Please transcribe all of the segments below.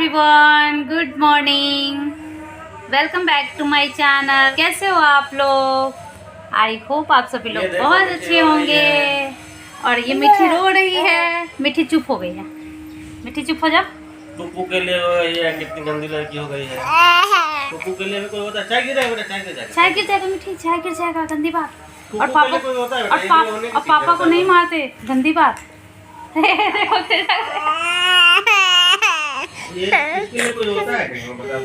Everyone, good morning. Welcome back to my channel. कैसे हो आप लोग? आई होप आप सभी लोग बहुत अच्छे होंगे। और ये मिठी रो रही है। मिठी चुप हो गई है। मिठी चुप हो जा। टुप्पू के लिए ये कितनी गंदी लड़की हो गई है। टुप्पू के लिए भी कोई होता है? चाय गिर जाएगा बेटा, चाय गिर जाएगा। चाय गिर जाएगा मिठी, चाय गिर जाएगा, गंदी बात। और टुप्पू के पापा लिए कोई होता है और बेटा, ये होने की चीज़ पापा है, को नहीं बताओ। मारते, गंदी बात। ये इसके लिए कोई होता है क्या, बताओ।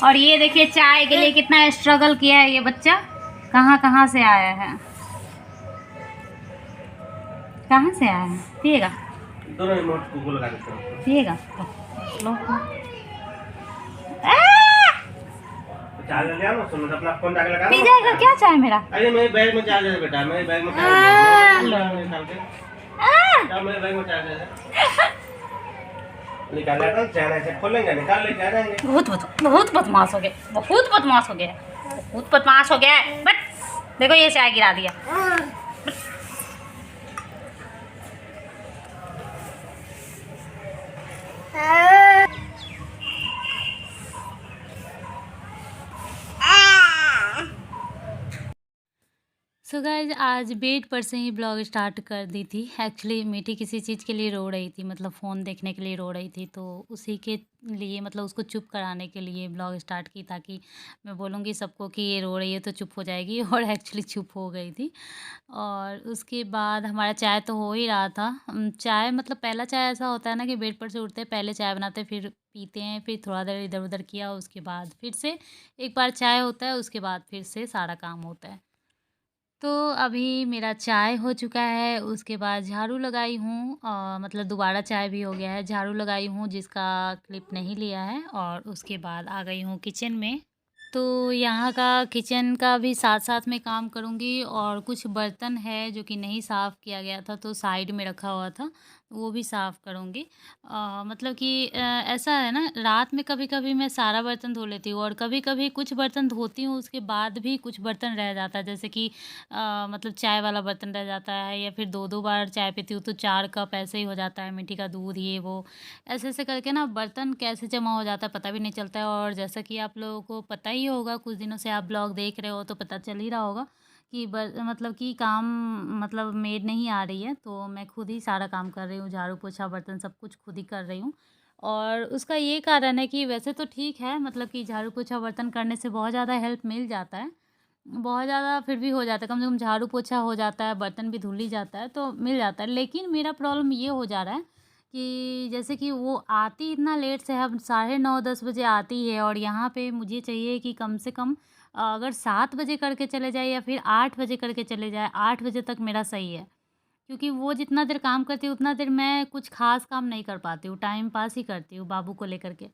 और ये देखिए चाय के लिए कितना स्ट्रगल किया है ये बच्चा। कहाँ कहाँ से आया है, कहाँ से आया है। पिएगा दोनों रिमोट को लगा देते हैं। पिएगा लो। चार्जर ले आओ, सुनो अपना फोन जाके लगा पी लो। जाएगा क्या चाय मेरा? अरे मेरे बैग में चार्जर है बेटा, मेरे बैग में चार्जर है। निकाल के मेरे बैग में चार्जर है, निकाल लेता हूँ। चैन ऐसे खोलेंगे, निकाल लेके आ जाएंगे। बहुत बदमाश हो गया, बहुत बदमाश हो गया, बहुत बदमाश हो गया है। बट देखो ये चाय गिरा दिया। सो गाइज आज बेड पर से ही ब्लॉग स्टार्ट कर दी थी। एक्चुअली मीठी किसी चीज़ के लिए रो रही थी, मतलब फ़ोन देखने के लिए रो रही थी, तो उसी के लिए मतलब उसको चुप कराने के लिए ब्लॉग स्टार्ट की, ताकि मैं बोलूँगी सबको कि ये रो रही है तो चुप हो जाएगी। और एक्चुअली चुप हो गई थी। और उसके बाद हमारा चाय तो हो ही रहा था। चाय मतलब पहला चाय ऐसा होता है ना कि बेड पर से उठते पहले चाय बनाते, फिर पीते हैं, फिर थोड़ा देर इधर उधर किया, उसके बाद फिर से एक बार चाय होता है, उसके बाद फिर से सारा काम होता है। तो अभी मेरा चाय हो चुका है, उसके बाद झाड़ू लगाई हूँ, मतलब दोबारा चाय भी हो गया है, झाड़ू लगाई हूँ जिसका क्लिप नहीं लिया है। और उसके बाद आ गई हूँ किचन में। तो यहाँ का किचन का भी साथ साथ में काम करूँगी। और कुछ बर्तन है जो कि नहीं साफ़ किया गया था, तो साइड में रखा हुआ था, वो भी साफ़ करूँगी। मतलब कि ऐसा है ना, रात में कभी कभी मैं सारा बर्तन धो लेती हूँ, और कभी कभी कुछ बर्तन धोती हूँ, उसके बाद भी कुछ बर्तन रह जाता है, जैसे कि मतलब चाय वाला बर्तन रह जाता है, या फिर दो दो बार चाय पीती हूँ तो 4 कप ऐसे ही हो जाता है, मिट्टी का दूध ये वो ऐसे ऐसे करके ना बर्तन कैसे जमा हो जाता है पता भी नहीं चलता है। और जैसा कि आप लोगों को पता ही होगा, कुछ दिनों से आप ब्लॉग देख रहे हो तो पता चल ही रहा होगा कि मतलब कि काम मतलब मेड नहीं आ रही है, तो मैं खुद ही सारा काम कर रही हूँ, झाड़ू पोछा बर्तन सब कुछ खुद ही कर रही हूँ। और उसका ये कारण है कि वैसे तो ठीक है, मतलब कि झाड़ू पोछा बर्तन करने से बहुत ज़्यादा हेल्प मिल जाता है, बहुत ज़्यादा फिर भी हो जाता है, कम से कम झाड़ू पोछा हो जाता है, बर्तन भी धुल ही जाता है, तो मिल जाता है। लेकिन मेरा प्रॉब्लम ये हो जा रहा है कि जैसे कि वो आती इतना लेट से है, अब 9:30-10 बजे आती है, और यहाँ पे मुझे चाहिए कि कम से कम अगर 7 बजे करके चले जाए या फिर 8 बजे करके चले जाए, 8 बजे तक मेरा सही है। क्योंकि वो जितना देर काम करती है उतना देर मैं कुछ ख़ास काम नहीं कर पाती हूँ, टाइम पास ही करती हूँ बाबू को लेकर के।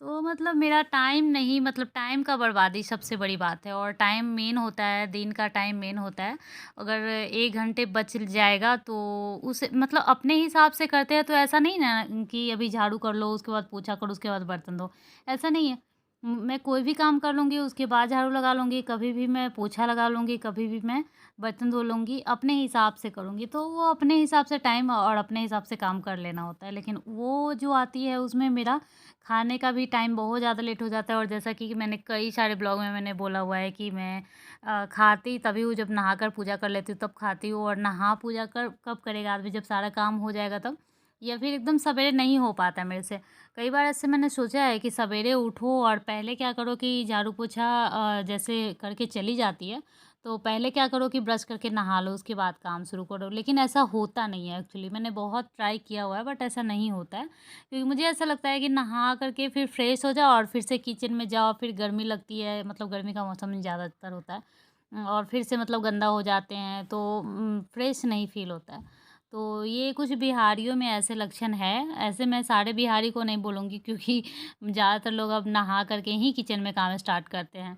तो मतलब मेरा टाइम नहीं, मतलब टाइम का बर्बादी सबसे बड़ी बात है, और टाइम मेन होता है, दिन का टाइम मेन होता है। अगर 1 घंटे बच जाएगा तो उस मतलब अपने हिसाब से करते हैं, तो ऐसा नहीं ना कि अभी झाड़ू कर लो, उसके बाद पोछा करो, उसके बाद बर्तन धो, ऐसा नहीं है। मैं कोई भी काम कर लूँगी, उसके बाद झाड़ू लगा लूँगी, कभी भी मैं पोछा लगा लूँगी, कभी भी मैं बर्तन धो लूँगी, अपने हिसाब से करूँगी। तो वो अपने हिसाब से टाइम और अपने हिसाब से काम कर लेना होता है। लेकिन वो जो आती है उसमें मेरा खाने का भी टाइम बहुत ज़्यादा लेट हो जाता है। और जैसा कि मैंने कई सारे ब्लॉग में मैंने बोला हुआ है कि मैं खाती तभी हूँ जब नहाकर पूजा कर लेती हूँ तब खाती हूँ, और नहा पूजा कर कब करेगा आदमी, जब सारा काम हो जाएगा तब, या फिर एकदम सवेरे नहीं हो पाता है मेरे से। कई बार ऐसे मैंने सोचा है कि सवेरे उठो और पहले क्या करो कि झाड़ू पोछा जैसे करके चली जाती है, तो पहले क्या करो कि ब्रश करके नहा लो, उसके बाद काम शुरू करो। लेकिन ऐसा होता नहीं है, एक्चुअली मैंने बहुत ट्राई किया हुआ है, बट ऐसा नहीं होता है। क्योंकि मुझे ऐसा लगता है कि नहा करके फिर फ्रेश हो जाओ और फिर से किचन में जाओ, फिर गर्मी लगती है, मतलब गर्मी का मौसम ज़्यादातर होता है, और फिर से मतलब गंदा हो जाते हैं, तो फ्रेश नहीं फील होता है। तो ये कुछ बिहारियों में ऐसे लक्षण है। ऐसे मैं सारे बिहारी को नहीं बोलूँगी, क्योंकि ज़्यादातर लोग अब नहा करके ही किचन में काम स्टार्ट करते हैं।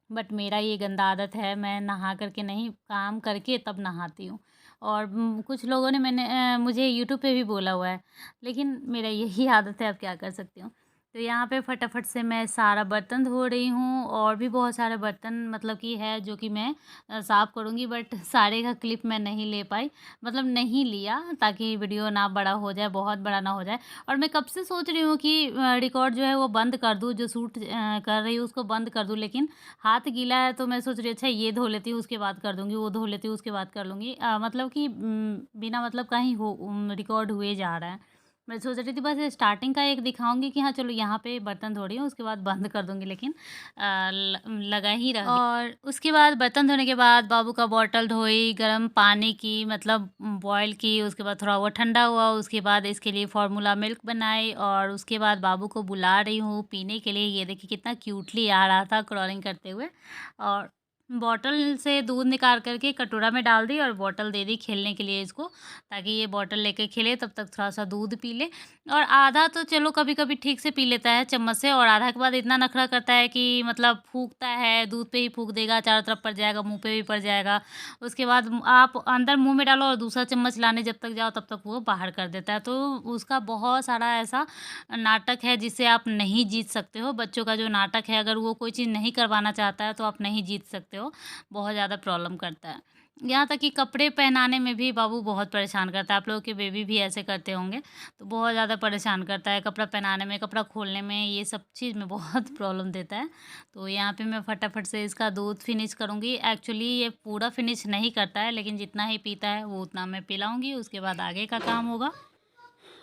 बट मेरा ये गंदा आदत है, मैं नहा करके नहीं, काम करके तब नहाती हूँ। और कुछ लोगों ने मुझे यूट्यूब पे भी बोला हुआ है, लेकिन मेरा यही आदत है, अब क्या कर सकती हूँ। तो यहाँ पे फटाफट से मैं सारा बर्तन धो रही हूँ और भी बहुत सारे बर्तन मतलब कि है जो कि मैं साफ़ करूँगी, बट सारे का क्लिप मैं नहीं ले पाई, मतलब नहीं लिया ताकि वीडियो ना बड़ा हो जाए, बहुत बड़ा ना हो जाए। और मैं कब से सोच रही हूँ कि रिकॉर्ड जो है वो बंद कर दूँ, जो शूट कर रही हूँ उसको बंद कर दूँ, लेकिन हाथ गीला है तो मैं सोच रही हूँ अच्छा ये धो लेती हूँ उसके बाद कर दूँगी, वो धो लेती हूँ उसके बाद कर लूँगी। मतलब कि बिना मतलब का ही रिकॉर्ड हुए जा रहा है। मैं सोच रही थी बस स्टार्टिंग का एक दिखाऊँगी कि हाँ, चलो यहाँ पे बर्तन धो रही हूँ, उसके बाद बंद कर दूँगी, लेकिन लगा ही रह गया। और उसके बाद बर्तन धोने के बाद बाबू का बॉटल धोई, गर्म पानी की मतलब बॉयल की, उसके बाद थोड़ा वो ठंडा हुआ, उसके बाद इसके लिए फ़ॉर्मूला मिल्क बनाई और उसके बाद बाबू को बुला रही हूँ पीने के लिए। ये देखिए कितना क्यूटली आ रहा था क्रॉलिंग करते हुए, और बॉटल से दूध निकाल कर के कटोरा में डाल दी और बॉटल दे दी खेलने के लिए इसको, ताकि ये बॉटल लेके खेले, तब तक थोड़ा-सा दूध पी ले। और आधा तो चलो कभी-कभी ठीक से पी लेता है चम्मच से, और आधा के बाद इतना नखरा करता है कि मतलब फूँकता है, दूध पे ही फूँक देगा, चारों तरफ पड़ जाएगा, मुँह पे भी पड़ जाएगा। उसके बाद आप अंदर मुँह में डालो और दूसरा चम्मच लाने जब तक जाओ तब तक वो बाहर कर देता है। तो उसका बहुत सारा ऐसा नाटक है जिससे आप नहीं जीत सकते हो। बच्चों का जो नाटक है, अगर वो कोई चीज़ नहीं करवाना चाहता है तो आप नहीं जीत सकते हो, बहुत ज़्यादा प्रॉब्लम करता है। यहाँ तक कि कपड़े पहनाने में भी बाबू बहुत परेशान करता है, आप लोगों के बेबी भी ऐसे करते होंगे, तो बहुत ज़्यादा परेशान करता है कपड़ा पहनाने में, कपड़ा खोलने में, ये सब चीज़ में बहुत प्रॉब्लम देता है। तो यहाँ पे मैं फटाफट से इसका दूध फिनिश करूँगी। एक्चुअली ये पूरा फिनिश नहीं करता है, लेकिन जितना ही पीता है वो उतना मैं पिलाऊँगी, उसके बाद आगे का काम होगा।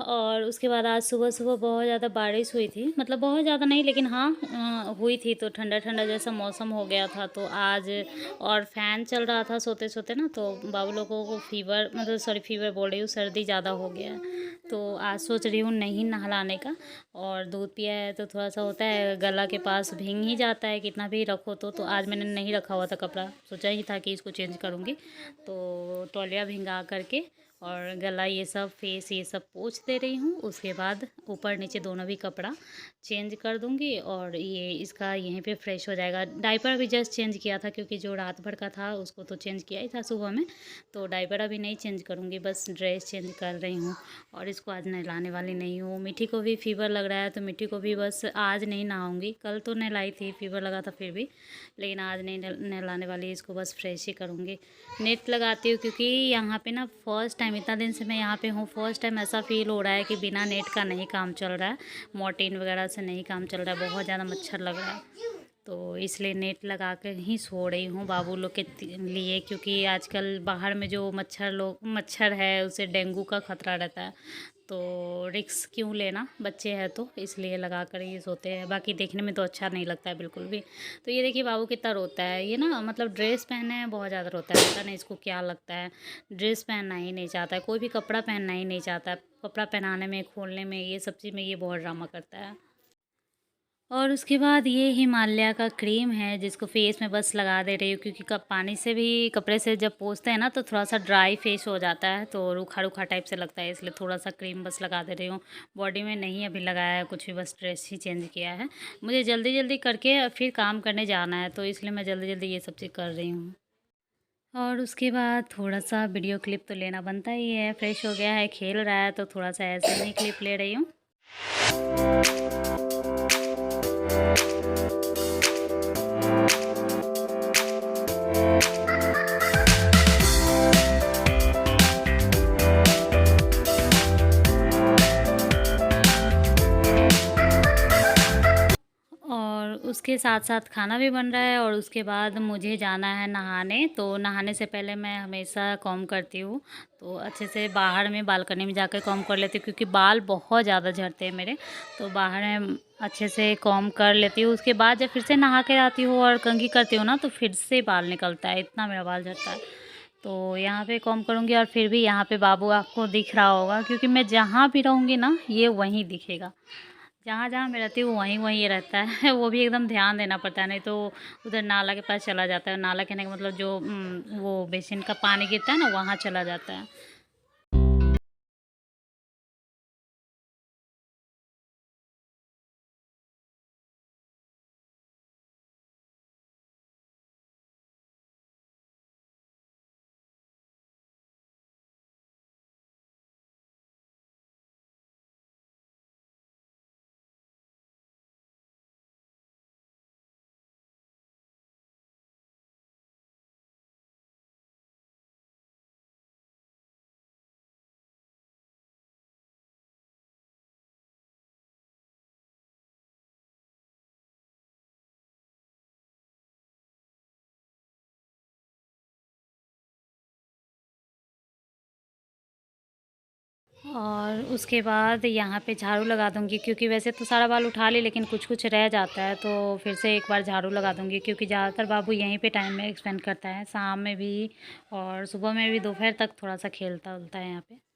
और उसके बाद आज सुबह-सुबह बहुत ज़्यादा बारिश हुई थी, मतलब बहुत ज़्यादा नहीं, लेकिन हाँ हुई थी, तो ठंडा-ठंडा जैसा मौसम हो गया था। तो आज और फ़ैन चल रहा था सोते-सोते ना, तो बाबू लोगों को फ़ीवर, मतलब सॉरी फ़ीवर बोल रही हूँ, सर्दी ज़्यादा हो गया है। तो आज सोच रही हूँ नहीं नहलाने का, और दूध पिया है तो थोड़ा-सा होता है गला के पास भीग ही जाता है कितना भी रखो तो आज मैंने नहीं रखा हुआ था कपड़ा, सोचा ही था कि इसको चेंज करूँगी। तो तौलिया भिंगा करके और गला ये सब फेस ये सब पोंछ दे रही हूँ। उसके बाद ऊपर नीचे दोनों भी कपड़ा चेंज कर दूँगी और ये इसका यहीं पे फ्रेश हो जाएगा। डायपर अभी जस्ट चेंज किया था, क्योंकि जो रात भर का था उसको तो चेंज किया ही था सुबह में, तो डायपर अभी नहीं चेंज करूँगी, बस ड्रेस चेंज कर रही हूँ। और इसको आज नहलाने वाली नहीं हूँ। मिट्टी को भी फ़ीवर लग रहा है, तो मिट्टी को भी बस आज नहीं नहाऊँगी। कल तो नहलाई थी, फ़ीवर लगा था फिर भी, लेकिन आज नहीं नहलाने वाली, इसको बस फ्रेश ही करूँगी। नेट लगाती हूँ क्योंकि यहाँ पे ना फर्स्ट टाइम, इतना दिन से मैं यहाँ पे हूँ, फर्स्ट टाइम ऐसा फ़ील हो रहा है कि बिना नेट का नहीं काम चल रहा है, मॉर्टिन वगैरह से नहीं काम चल रहा है, बहुत ज़्यादा मच्छर लग रहा है। तो इसलिए नेट लगा कर ही सो रही हूँ बाबू लोग के लिए, क्योंकि आजकल बाहर में जो मच्छर है उससे डेंगू का ख़तरा रहता है, तो रिस्क क्यों लेना, बच्चे हैं तो इसलिए लगा कर ही सोते हैं। बाकी देखने में तो अच्छा नहीं लगता है बिल्कुल भी। तो ये देखिए बाबू कितना रोता है, ये ना मतलब ड्रेस पहने हैं बहुत ज़्यादा रोता है, पता नहीं इसको क्या लगता है, ड्रेस पहनना ही नहीं चाहता है, कोई भी कपड़ा पहनना ही नहीं चाहता है। कपड़ा पहनाने में, खोलने में, ये सब चीज़ में ये बहुत ड्रामा करता है। और उसके बाद ये हिमालय का क्रीम है जिसको फेस में बस लगा दे रही हूँ, क्योंकि पानी से भी, कपड़े से जब पोंछते हैं ना तो थोड़ा सा ड्राई फेस हो जाता है, तो रूखा रूखा टाइप से लगता है, इसलिए थोड़ा सा क्रीम बस लगा दे रही हूँ। बॉडी में नहीं अभी लगाया है कुछ भी, बस ड्रेस ही चेंज किया है, मुझे जल्दी जल्दी करके फिर काम करने जाना है, तो इसलिए मैं जल्दी जल्दी ये सब चीज़ कर रही हूँ। और उसके बाद थोड़ा सा वीडियो क्लिप तो लेना बनता ही है, फ्रेश हो गया है, खेल रहा है, तो थोड़ा सा ऐसे ही क्लिप ले रही हूँ। और उसके साथ-साथ खाना भी बन रहा है, और उसके बाद मुझे जाना है नहाने। तो नहाने से पहले मैं हमेशा कॉम्ब करती हूँ, तो अच्छे से बाहर में बालकनी में जाकर कॉम्ब कर लेती हूँ, क्योंकि बाल बहुत ज़्यादा झड़ते हैं मेरे, तो बाहर में अच्छे से कॉम्ब कर लेती हूँ। उसके बाद जब फिर से नहा के आती हूँ और कंघी करती हूँ ना, तो फिर से बाल निकलता है, इतना मेरा बाल झड़ता है। तो यहाँ पे कॉम्ब करूँगी, और फिर भी यहाँ पे बाबू आपको दिख रहा होगा, क्योंकि मैं जहाँ भी रहूँगी ना ये वहीं दिखेगा। जहाँ-जहाँ मैं रहती हूँ वहीं-वहीं ये रहता है। वो भी एकदम ध्यान देना पड़ता है, नहीं तो उधर नाला के पास चला जाता है। नाला कहने का मतलब जो वो बेसिन का पानी गिरता है ना, वहाँ चला जाता है। और उसके बाद यहाँ पे झाड़ू लगा दूँगी, क्योंकि वैसे तो सारा बाल उठा ली लेकिन कुछ-कुछ रह जाता है, तो फिर से एक बार झाड़ू लगा दूँगी, क्योंकि ज़्यादातर बाबू यहीं पे टाइम में स्पेंड करता है, शाम में भी और सुबह में भी, दोपहर तक थोड़ा-सा खेलता-उलता है यहाँ पे।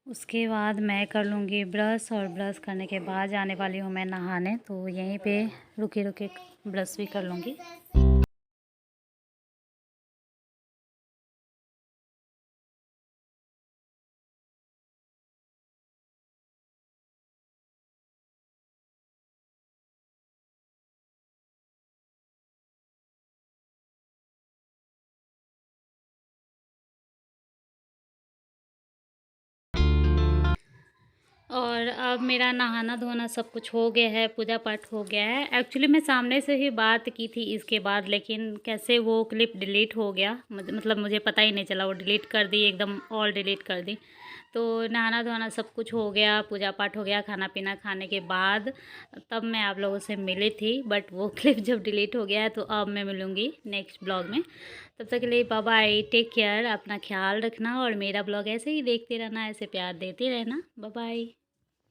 उसके बाद मैं कर लूँगी ब्रश, और ब्रश करने के बाद जाने वाली हूँ मैं नहाने, तो यहीं पे रुके-रुके ब्रश भी कर लूँगी। और अब मेरा नहाना-धोना सब कुछ हो गया है, पूजा-पाठ हो गया है। एक्चुअली मैं सामने से ही बात की थी इसके बाद, लेकिन कैसे वो क्लिप डिलीट हो गया, मतलब मुझे पता ही नहीं चला, वो डिलीट कर दी एकदम, ऑल डिलीट कर दी। तो नहाना-धोना सब कुछ हो गया, पूजा-पाठ हो गया, खाना-पीना खाने के बाद तब मैं आप लोगों से मिली थी, बट वो क्लिप जब डिलीट हो गया है तो अब मैं मिलूँगी नेक्स्ट ब्लॉग में। तब तक के लिए बाय बाय, टेक केयर, अपना ख़्याल रखना और मेरा ब्लॉग ऐसे ही देखते रहना, ऐसे प्यार देते रहना। Bye bye.